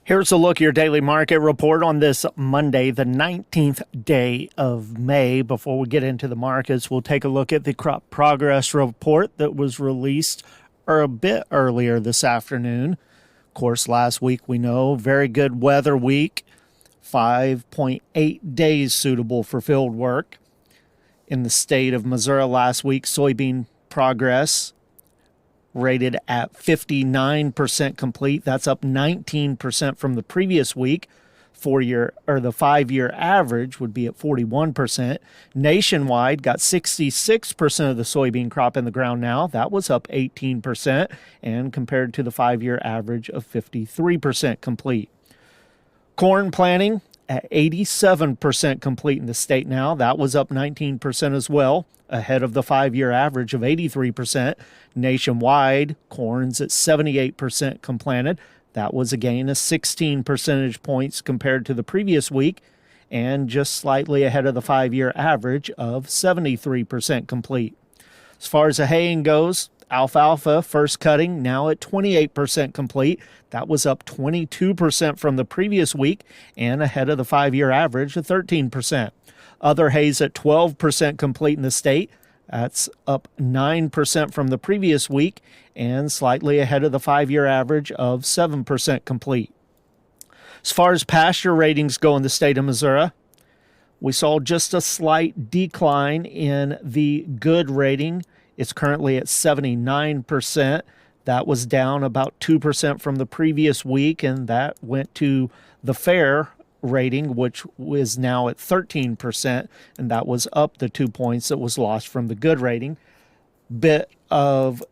Here's a look at your daily market report on this Monday, the 19th day of May. Before we get into the markets, we'll take a look at the crop progress report that was released a bit earlier this afternoon. Of course, last week we know, very good weather week, 5.8 days suitable for field work. In the state of Missouri last week, soybean progress rated at 59% complete. That's up 19% from the previous week. The 5-year average would be at 41%. Nationwide got 66% of the soybean crop in the ground now. That was up 18%, and compared to the 5-year average of 53% complete. Corn planting at 87% complete in the state now. That was up 19% as well, ahead of the 5-year average of 83%. Nationwide, corn's at 78% complanted. That was a gain of 16 percentage points compared to the previous week, and just slightly ahead of the 5-year average of 73% complete. As far as the haying goes, alfalfa first cutting now at 28% complete. That was up 22% from the previous week and ahead of the 5-year average of 13%. Other hay's at 12% complete in the state. That's up 9% from the previous week and slightly ahead of the 5-year average of 7% complete. As far as pasture ratings go in the state of Missouri, we saw just a slight decline in the good rating. It's currently at 79%. That was down about 2% from the previous week, and that went to the fair rating, which is now at 13%, and that was up the 2 points that was lost from the good rating. Bit of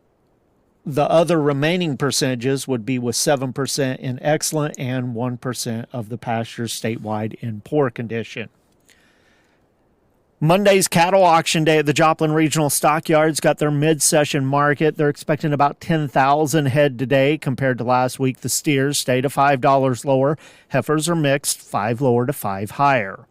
the other remaining percentages would be with 7% in excellent and 1% of the pastures statewide in poor condition. Monday's cattle auction day at the Joplin Regional Stockyards got their mid-session market. They're expecting about 10,000 head today compared to last week. The steers stayed at $5 lower. Heifers are mixed, 5 lower to 5 higher.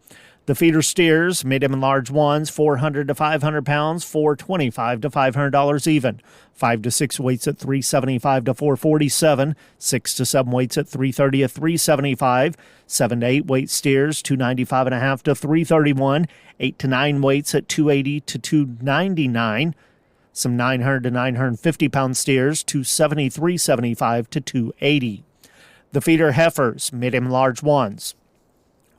The feeder steers, medium and large ones, 400 to 500 pounds, $425 to $500 even. 5 to 6 weights at $375 to $447. 6 to 7 weights at $330 to $375. 7 to 8 weight steers, $295.5 to $331. 8 to 9 weights at $280 to $299. Some 900 to 950 pound steers, $273.75 to $280. The feeder heifers, medium and large ones,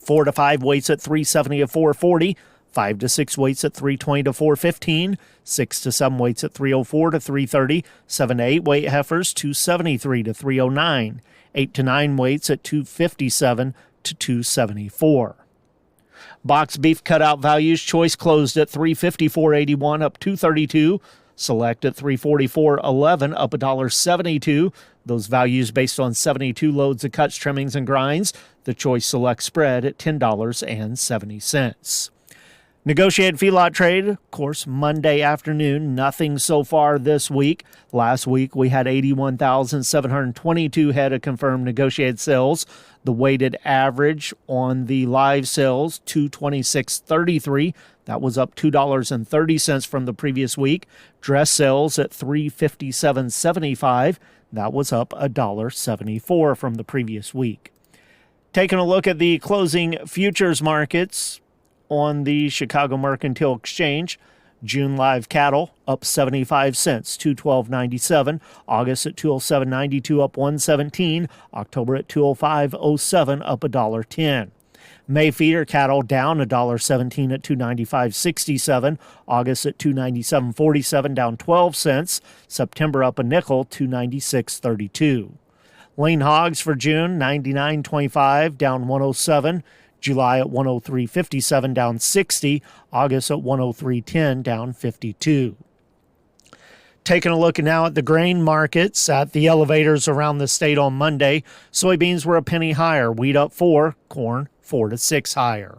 4 to 5 weights at $370 to $440, 5 to 6 weights at $320 to $415, 6 to 7 weights at $304 to $330, 7 to 8 weight heifers $273 to $309, 8 to 9 weights at $257 to $274. Box beef cutout values, choice closed at $354.81, up $2.32. Select at $344.11, up $1.72. Those values based on 72 loads of cuts, trimmings, and grinds. The choice select spread at $10.70. Negotiated feedlot trade, of course, Monday afternoon. Nothing so far this week. Last week we had 81,722 head of confirmed negotiated sales. The weighted average on the live sales, $226.33. That was up $2.30 from the previous week. Dress sales at $357.75. That was up $1.74 from the previous week. Taking a look at the closing futures markets on the Chicago Mercantile Exchange, June live cattle up 75 cents, $212.97. August at $207.92, up $117. October at $205.07, up $1.10. May feeder cattle down $1.17 at $295.67. August at $297.47, down 12 cents. September up a nickel, $296.32. Lean hogs for June, $99.25, down 107. July at 103.57, down 60. August at 103.10, down 52. Taking a look now at the grain markets at the elevators around the state on Monday. Soybeans were a penny higher, wheat up 4, corn 4 to 6 higher.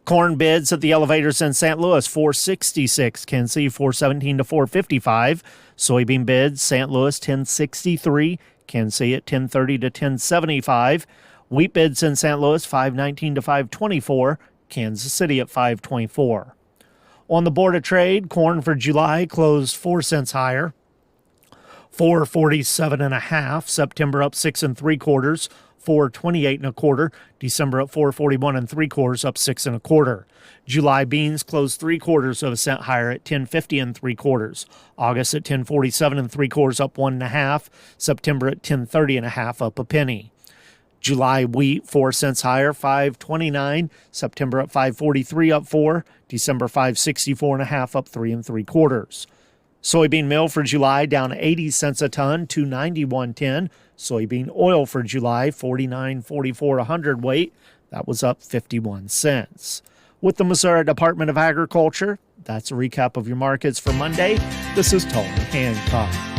Corn bids at the elevators in St. Louis, $466, Kansas City $417 to $455. Soybean bids, St. Louis $1063, Kansas City at $1030 to $1075. Wheat bids in St. Louis, $519 to $524, Kansas City at $524. On the Board of Trade, corn for July closed 4 cents higher, $447.5. September up 6 3/4, 428 and a quarter. December at 441 and 3/4, up 6 and a quarter. July beans closed 3/4 of a cent higher at 10.50 and 3/4. August at 10.47 and 3/4, up 1 1/2. September at 10.30 and a half, up a penny. July wheat 4 cents higher, 5.29. September at 5.43, up 4. December 5.64 and a half, up 3 3/4. Soybean meal for July down 80 cents a ton, 291.10. Soybean oil for July 49.44 a hundredweight. That was up 51 cents. With the Missouri Department of Agriculture, that's a recap of your markets for Monday. This is Tony Hancock.